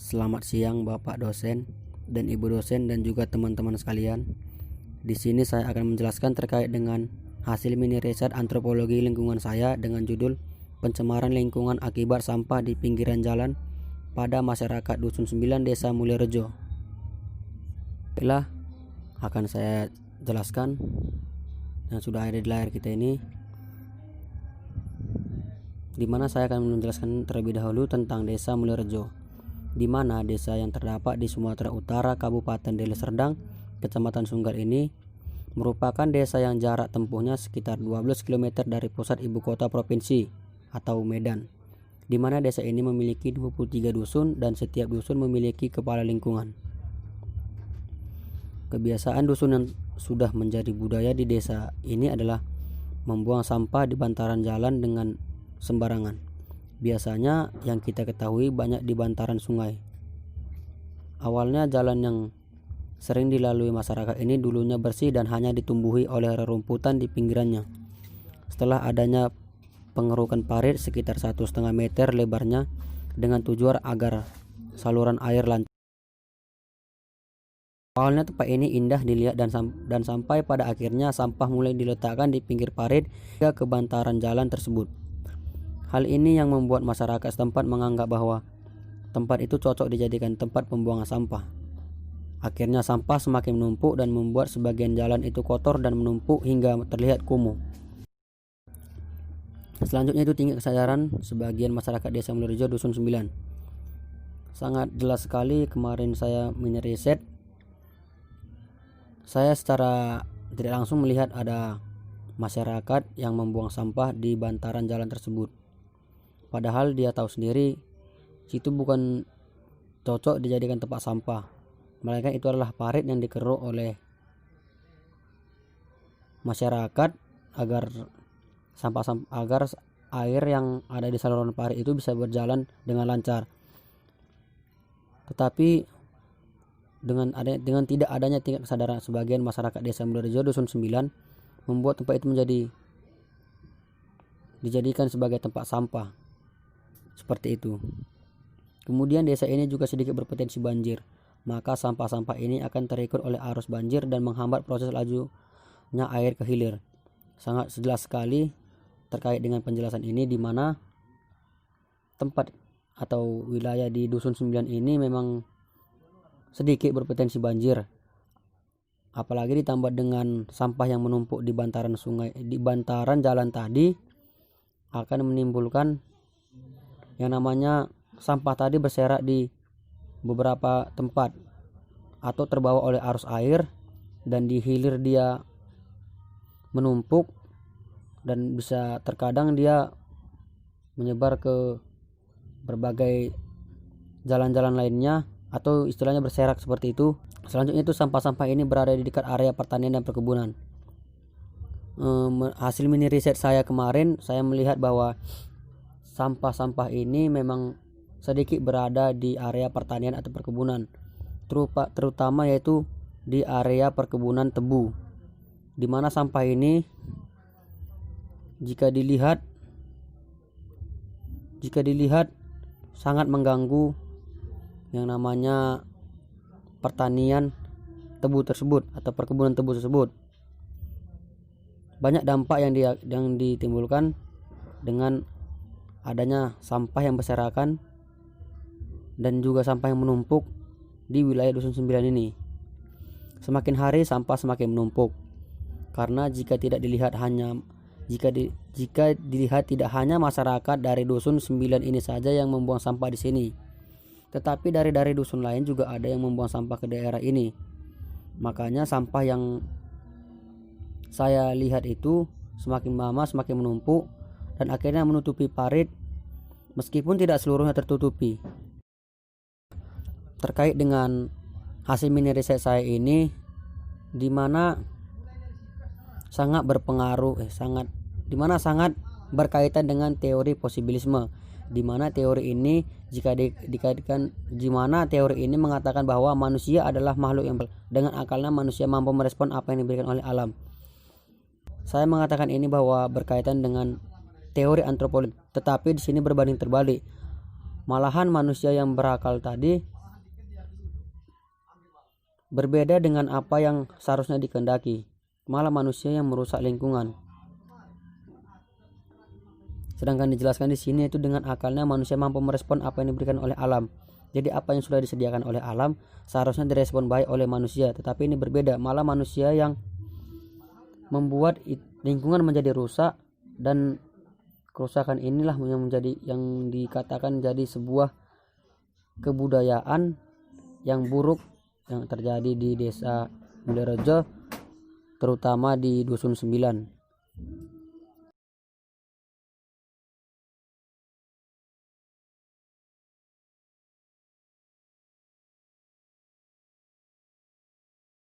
Selamat siang Bapak dosen dan Ibu dosen dan juga teman-teman sekalian. Di sini saya akan menjelaskan terkait dengan hasil mini riset antropologi lingkungan saya dengan judul Pencemaran Lingkungan Akibat Sampah di Pinggiran Jalan pada Masyarakat Dusun 9 Desa Mulyorejo. Baiklah, akan saya jelaskan yang sudah ada di layar kita ini, di mana saya akan menjelaskan terlebih dahulu tentang Desa Mulyorejo, di mana desa yang terdapat di Sumatera Utara, Kabupaten Deli Serdang, Kecamatan Sunggal ini merupakan desa yang jarak tempuhnya sekitar 12 km dari pusat ibu kota provinsi atau Medan, di mana desa ini memiliki 23 dusun dan setiap dusun memiliki kepala lingkungan. Kebiasaan dusun yang sudah menjadi budaya di desa ini adalah membuang sampah di bantaran jalan dengan sembarangan. Biasanya yang kita ketahui banyak di bantaran sungai. Awalnya jalan yang sering dilalui masyarakat ini dulunya bersih dan hanya ditumbuhi oleh rerumputan di pinggirannya. Setelah adanya pengerukan parit sekitar 1,5 meter lebarnya dengan tujuan agar saluran air lancar. Awalnya tempat ini indah dilihat dan sampai pada akhirnya sampah mulai diletakkan di pinggir parit hingga ke bantaran jalan tersebut. Hal ini yang membuat masyarakat setempat menganggap bahwa tempat itu cocok dijadikan tempat pembuangan sampah. Akhirnya sampah semakin menumpuk dan membuat sebagian jalan itu kotor dan menumpuk hingga terlihat kumuh. Selanjutnya itu tingkat kesadaran sebagian masyarakat Desa Mulyorejo Dusun 9. Sangat jelas sekali kemarin saya mini riset. Saya secara tidak langsung melihat ada masyarakat yang membuang sampah di bantaran jalan tersebut. Padahal dia tahu sendiri situ bukan cocok dijadikan tempat sampah, melainkan itu adalah parit yang dikeruk oleh masyarakat agar agar air yang ada di saluran parit itu bisa berjalan dengan lancar. Tetapi dengan tidak adanya tingkat kesadaran sebagian masyarakat Desa Mulyorejo Dusun 9 membuat tempat itu dijadikan sebagai tempat sampah. Seperti itu. Kemudian desa ini juga sedikit berpotensi banjir, maka sampah-sampah ini akan terikut oleh arus banjir dan menghambat proses lajunya air ke hilir. Sangat jelas sekali terkait dengan penjelasan ini, di mana tempat atau wilayah di Dusun 9 ini memang sedikit berpotensi banjir. Apalagi ditambah dengan sampah yang menumpuk di bantaran sungai, di bantaran jalan tadi, akan menimbulkan yang namanya sampah tadi berserak di beberapa tempat atau terbawa oleh arus air, dan di hilir dia menumpuk dan bisa terkadang dia menyebar ke berbagai jalan-jalan lainnya atau istilahnya berserak seperti itu. Selanjutnya itu sampah-sampah ini berada di dekat area pertanian dan perkebunan. Hasil mini riset saya kemarin, saya melihat bahwa sampah-sampah ini memang sedikit berada di area pertanian atau perkebunan, terutama yaitu di area perkebunan tebu, di mana sampah ini jika dilihat sangat mengganggu yang namanya pertanian tebu tersebut atau perkebunan tebu tersebut. Banyak dampak yang ditimbulkan dengan adanya sampah yang berserakan dan juga sampah yang menumpuk di wilayah Dusun 9 ini. Semakin hari sampah semakin menumpuk, karena jika dilihat tidak hanya masyarakat dari Dusun 9 ini saja yang membuang sampah di sini, tetapi dari dusun lain juga ada yang membuang sampah ke daerah ini. Makanya sampah yang saya lihat itu semakin lama semakin menumpuk dan akhirnya menutupi parit, meskipun tidak seluruhnya tertutupi. Terkait dengan hasil mini riset saya ini, di mana sangat berkaitan dengan teori posibilisme, di mana teori ini teori ini mengatakan bahwa manusia adalah makhluk yang dengan akalnya manusia mampu merespon apa yang diberikan oleh alam. Saya mengatakan ini bahwa berkaitan dengan teori antropologi, tetapi di sini berbanding terbalik. Malahan manusia yang berakal tadi Berbeda dengan apa yang seharusnya dikehendaki, malah manusia yang merusak lingkungan. Sedangkan dijelaskan di sini itu dengan akalnya manusia mampu merespon apa yang diberikan oleh alam. Jadi apa yang sudah disediakan oleh alam seharusnya direspon baik oleh manusia, tetapi ini berbeda, malah manusia yang membuat lingkungan menjadi rusak, dan kerusakan inilah yang dikatakan jadi sebuah kebudayaan yang buruk yang terjadi di desa Mulyorejo, terutama di Dusun 9.